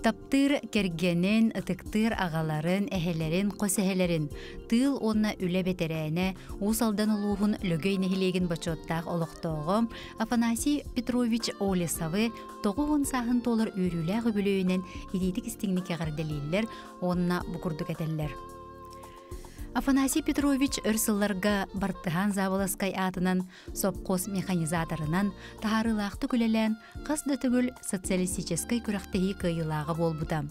Таптыр кергенен ытыктыр агаларын, эхелерин, косехелерин, тыл онна үле бетерәне, усалдан улуғын лөгөй нехилеген бачоттақ олықтоғым, Афанасий Петрович Олесавы 9 сағын толыр үйріләғі бүлөйінен идейдік істігінік ағарделейлер, онна бұқырдық әтелер. Афанасий Петрович өрсылларга бартыхан заволаскай атынан, сопқос механизаторынан, тахарылақты күлелен, қасды түгіл социалистическай күрақтығы кыйылағы болбуда.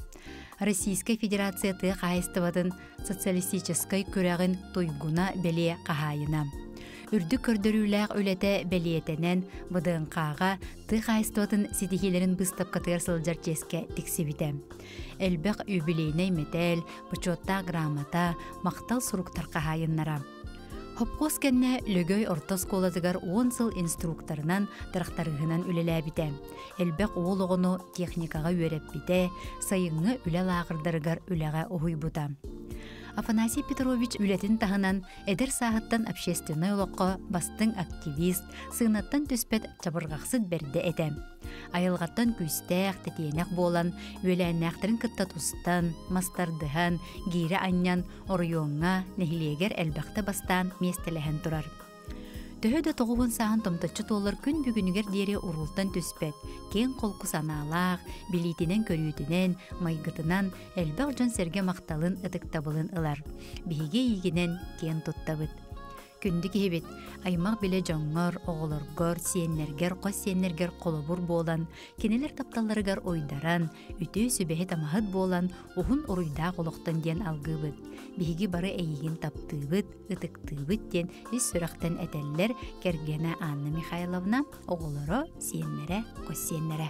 Российская Федерация ты қайыстывадын социалистическай күрағын тойгуна беле қағайына. Үрді көрдіруләғ өлеті бәлиетенен бұдың қаға ты қайыстывадын сетихелерін бұстап қатығыр сылжар ческе тіксебіті. Әлбәқ үбілейней метел, бұчотта грамата, мақтал сұруқтар қағайыннара. Хопқос кәнне лөгөй ортос коладығар 10 сыл инструкторынан дырақтарығынан үлеләбіті. Әлбәқ ол оғыну техникаға өреп біте, сайыңы үлел ағырдарығар үләға ұхуй бұта. Афанасий Петрович үлетін тағынан әдір сағыттан общественный олыққа бастың активист, сығынаттан түспет чабырғақсыд бәрді әді. Айылғаттан күстәқ, тәтейінәқ болан, өләнәқтірін кітта тұстан, мастардыған, гейрі аннян, орыйоңа, нәхилегер әлбәқті бастан местеләхен тұрар. Төхөді 9 сағын томтачы толыр күн бүгінігер дері урултан түспет. Кен қолқы саналақ, билетінен көрүйтінен, майгытынан әлбәқ жон серге мақталын ытықтабылын ылар. Бейге егінен кен тұттабыд. Күнді кейбет, аймақ біле жоңғыр, оғылыргор, сиеннергер, қос сиеннергер қолыбыр болан, кенелер тапталарығар ойдаран, үті сөбәхет амағыд болан, ұғын ұруйда қолықтан ден алғыбыд. Бейге бары әйеген таптыбыд, ытықтыбыд ден үз сұрақтан әтәлілер Кергена Анна Михайловна, оғылыры, сиеннері, қос сиеннері.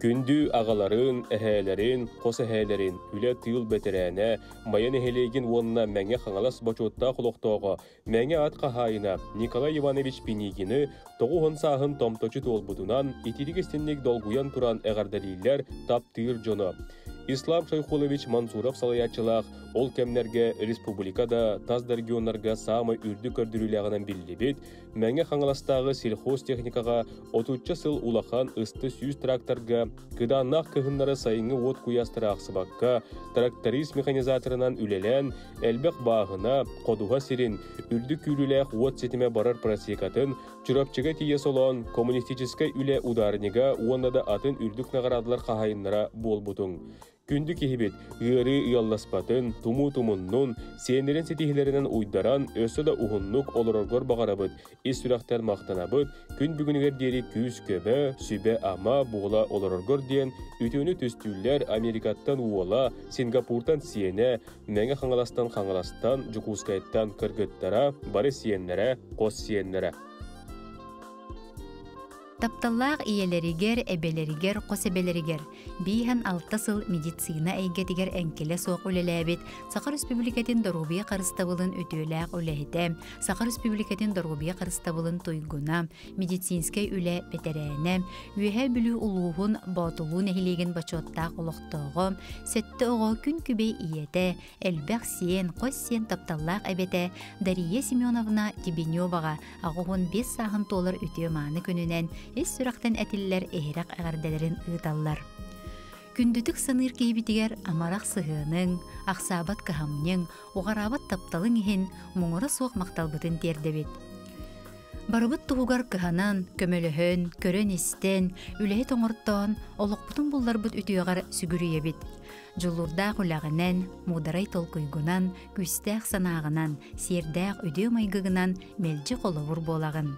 Күнді ағаларын, әхәлерін, қос әхәлерін, үлі тыл бәтерәне, майын әхелеген онына мәңе қаңалас бачотта құлықтауға, мәңе ат қағайына Николай Иванович Пенигіні 9 сағын томточы толбудынан итирік істеннек долгуян тұран әғардалилер таптыр жоны. Ислам Шайхулович Мансуров салаятчылақ, ол кәмнерге республикада таздар регионларға самы үрді көрдіріліғынан білдебет, мәңе қаңаластағы сельхоз техникаға 30 сыл улахан ысты сүйіз тракторға, кыданнақ кығынлары сайыңы от куястыра ақсыбаққа, тракторист механизаторынан үлелен, әлбәқ бағына, қодуға серін, үрді күйліләқ от сетіме барар просекатын, чүрапчыға тие солон, коммунистическай үле ударыніға, онада атын үрдік нағарадылар қағайынлара бол бұтың. Күнді кехебет, ғыры ұялласпатын, туму-тумуннун, сенерен сетихилерінен уйдаран, өсі да ұғыннук олыроргор бағарабыд, ес сүрақтар мақтанабыд, күн бүгінігер дері күз көбі, сүбе ама бұғыла олыроргор ден, үтіні түстүллер Америкаттан уола, Сингапуртан сиене, мәңе қаңаластан, Жукускайттан кыргыттара, бары сиеннері, қос сиеннері. Тапталлақ иелеригер, эбелеригер, қосебелеригер. Бейхан 6 сыл медицина әйгетігер әңкелі соқ өлеләбет. Сақыр Республикатын Дорубия қарыстабылын өтөләқ өләхетем. Сақыр Республикатын Дорубия қарыстабылын тойгуна, медицинскай үлә бетерәнем, үйәе бүлі ұлуғын батылу нәхилеген бачоттақ ұлықтығым, сәтті оғы күн күбей иеті, әлбәқ сиен, қос сиен тапталлақ әбеті, Дария Семеновна Тибеневаға ағуғын 5 сағын толыр өтеу маны күнінен ес сүрақтан әтілілер әйрақ ағардаларын ұйталар. Күндітік сыныр кейбітігер амарақ сығының, ақсабат қағамның, оғарабат тапталың ехін мұңыры соқ мақталбытын тердебет. Барыбыт туғығар қығанан, көмөліхін, көрін істен, үләйі тоңырттан, олықпытын бұллар бұт үтіғар сүгірі ебет. Жолурдақ үлағынан, мұдарай толқыйгынан, күстәқ санағынан, сердәқ өдеу майгығынан мәлжі қолығыр болағын.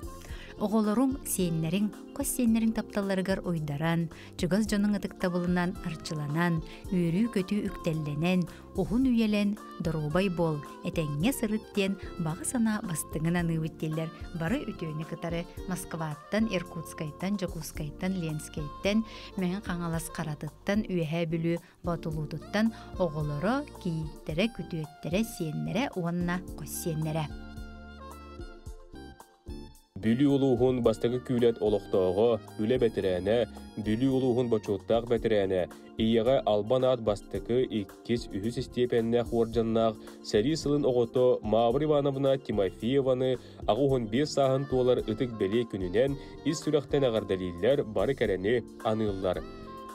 Оғолорун сиеннерин, қос сиеннерин тапталарыгар ойдаран, чугаз жонун ытыктабылынан арчыланан, үйрүү көтүү үктелленен, ухун үйелен, дорубай бол, этеңге сырыттен, бағы сана бастыңынан үвіттелер, бары үтөөнү кытары Москваттан, Иркутскайттан, Жокускайттан, Ленскайттан, мәңін қаңалас қаратыттан, үйәе бүлі батылудыттан, оғолоро кейттере, күтүөттере, сиеннере, уанна қос сиеннере. Бүлі улуғын бастығы күйлет олықтауғы үле бәтірәне, бүлі улуғын бачуттақ бәтірәне, ияға албан ат бастығы 2-3 степеннәқ оржаннақ, сәрі сылын оғыто Мавр Ивановна Тимофееваны ағуғын 5 сағын туалар ұтық бәле күнінен із сүрақтен ағардалилер бары кәрәне аныллар.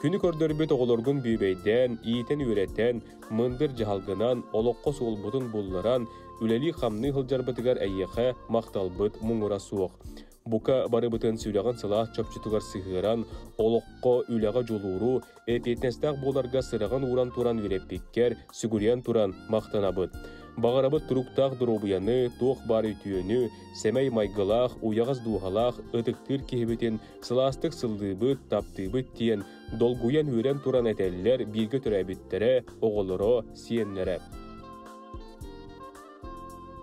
Күні көрдөрбет оғылыргын бүйбейден, иетен үйреттен, мындыр жағалғынан, олыққы солбұтын бұлларан, үләли қамны ғылжарбытығар әйеқі мақталбыт мұңыра суық. Бұқа бары бұтын сөйлеген сылақ чөпчітігар сығыран, олыққы үләға жолуру, әпетнестақ боларға сыраған уран туран үйреппеккер, сүгірен туран мақтанабыт. Бағарабыт тұруқтақ дұробияны, тоқ бары түйені, сәмәй майғылақ, уяғыз дуғалақ, ұтықтыр кебетін, сыластық сылдыбыт, таптыбыт тиен, долгуян өрен туран әтәлілер біргі түрәбіттері, оғылыры, сиенлері.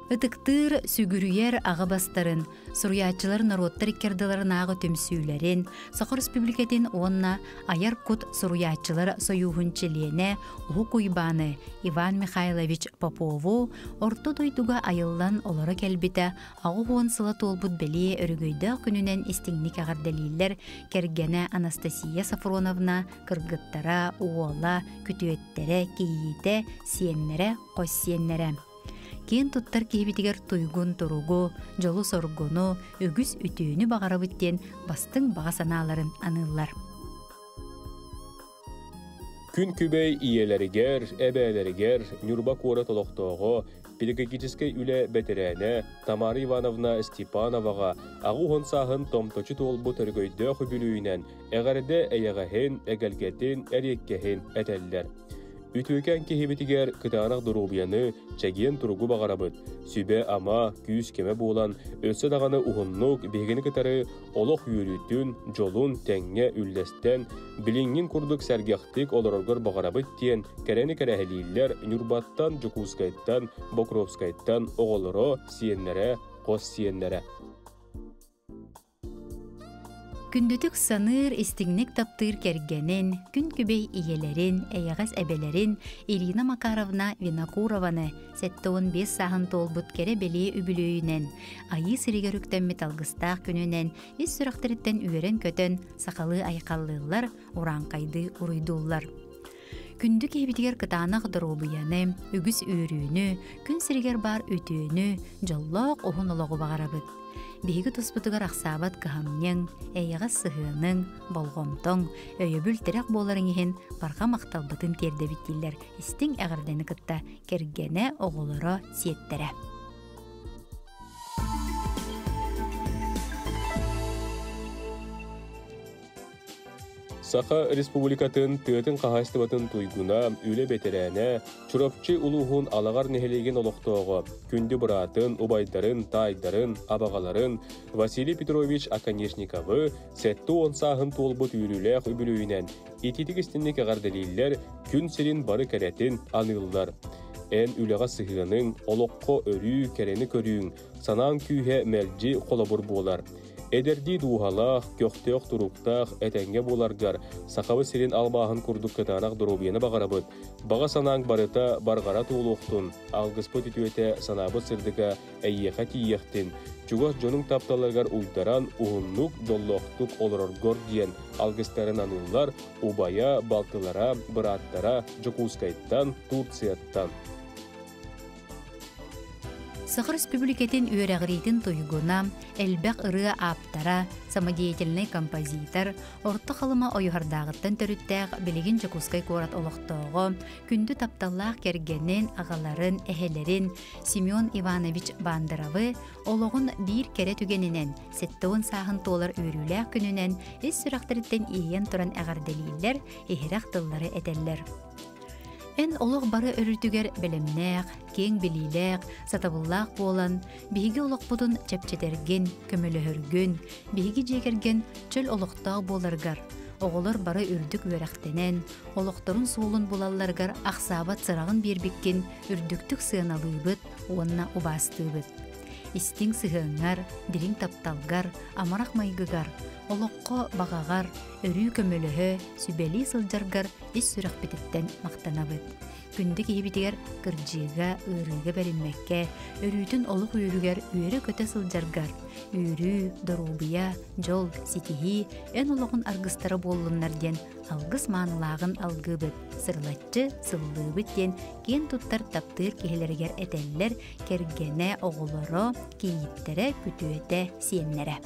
Ытыктыр сүгүрүйер ағабастарын, суруячылар народтар иккердыларын ағы төмсүүлерин, Сахар Республикатын онна аяр кут суруячылар союхун челене уху куйбаны Иван Михайлович Попову орто дойдуга айыллан олары келбите ағы хуан сыла толбут белие өргөйді күнінен истиңник ағардалилер кергене Анастасия Сафроновна кыргыттара, уола, күтүеттере, кейите, сиеннере, қос сиеннере. Кен туттар кейбитигер туйгун туругу, жолу соргуну, өгүс үтүүнү бағарабыттен бастың баға саналарын аныллар. Күн күбей иелерігер, әбәлерігер, Нюрба кора толықтоғы, педагогической үлі бәтірәне Тамара Ивановна Степановаға ағуғын сағын томточы толбу түргөйді құбілуінен әғәрді әйәғәхен, әгәлгәтін, әреккәхен әтәлілер. Ütüken kehibitiger kıtağınaq durubyanı çəgiyen turugu bağarabıd. Sübe ama küs keme boğulan ölse dağını uğunnuk begini kıtarı oluq yürütün, jolun tenge üldesten bilingin kurduk sərgəxtik olororgor bağarabıd diyen kərəni kərəhəliylər Nürbattan, Jukuzkayttan, Bokrovskayttan oğulları siyenlere, qos siyenlere. Күндүтүк саныр истигник таптыр кергенин, күн күбей иелерин, эйагас эбелерин Ирина Макаровна Винокурованы 7-15 сағын толбут кере белие үбілөйінен, айы сиригерүктен металгыстақ күнінен, ес сүрақтырыттен үйерен көтөн сақалы айқаллылар, уранқайды уруйдулар. Күндүк ебитигер кытаанақ дұрубияны, үгіс үйрүүнү, күн сиригер бар өтүүнү, жоллоқ оғын олығы бағарабыд. Биһиги туспутугар ақсабат кыһамньяң, эйяға сыһыының, болғомтоң, өйөбүл терек боларын иһин барға мақталбытын тердебиттилер, истиң әғірдені кытта кергене оғылары сиеттере. Саха Республикатын тыатын қағайстыбатын туйгуна үлі бетерәне, чуропчы улуғын алағар нехелеген олықтоғы, күнді бұратын, убайдарын, тайдарын, абағаларын Василий Петрович Аконечниковы 7-10 сағын толбыт үйріләқ үбілуінен, ететік істіннік ағардалилер күн серін бары кәретін анылдар. Ән үліға сығының, олыққы өрі кәрені көріің, санаң күйе мәлжі қолабыр болар. Эдерди дуғалақ, көқтеуқ тұруқтақ, әтәнге боларғар, сақабы серін албағын күрдік кытанақ дұрубияны бағарабыд. Баға санаң барыта барғара туылуқтын, алғыспыт үтуеті санабы сырдыға әйеқа тиектін. Чуғас жоның тапталарғар ұйдаран, ұғыннық жоллоқтық олыроргор дейін алғыстарын анылар, убая, балтылара, бұраттара, Жокускайттан, Турцияттан. Сахар Республикатын үйрәғрейтін тойгуна, әлбәқ ыры аптара, самодеятельный композитор, орта қалыма ойғардағыттан төріттәғ білеген Жокускай корат олықтығы, күнді тапталлақ кергенен ағаларын, әхелерін Семен Иванович Бандыравы олығын бір кәрі түгенінен 7-10 сағын толар үйріләқ күнінен ес сүрақтырыттен иен тұран әғарделейлер, ехірақ тыллары әтәллер. Эн олық бары өрүтүгер белемнәк, кең билиләк, сатабыллақ болан, биһиги олық бұдын чәпчетерген, көмөлөһөргөн, биһиги жекерген чөл олықтақ боларгар. Оғылар бары үрдік өрәқтенен, олықтарын суылын болаларгар ақсабат сырағын бербеккен үрдіктік сыйналыбыт, онна убастыбыт. Истиң сыһыңар, дирин тапталгар, амарақ майгыгар, олоққо бағағар, өрүү көмөлөһө, сүбели сылжаргар ис сүрәхбитеттен мақтанабыт. Күнді кейбітігер кыржыға, ырыға бәрінмәкке, өрүүтін олық үйрігер үйрі көте сылжаргар, үйрүү, дорубия, жол, ситихи, эн олығын аргыстары болыннар ден алгыс маанылағын алгыбыт, сырлатчы, сыллыбыт ден кен туттар таптыр кехелергер этеллер кергене оғылары, кейіттері күтуеті сиенлері.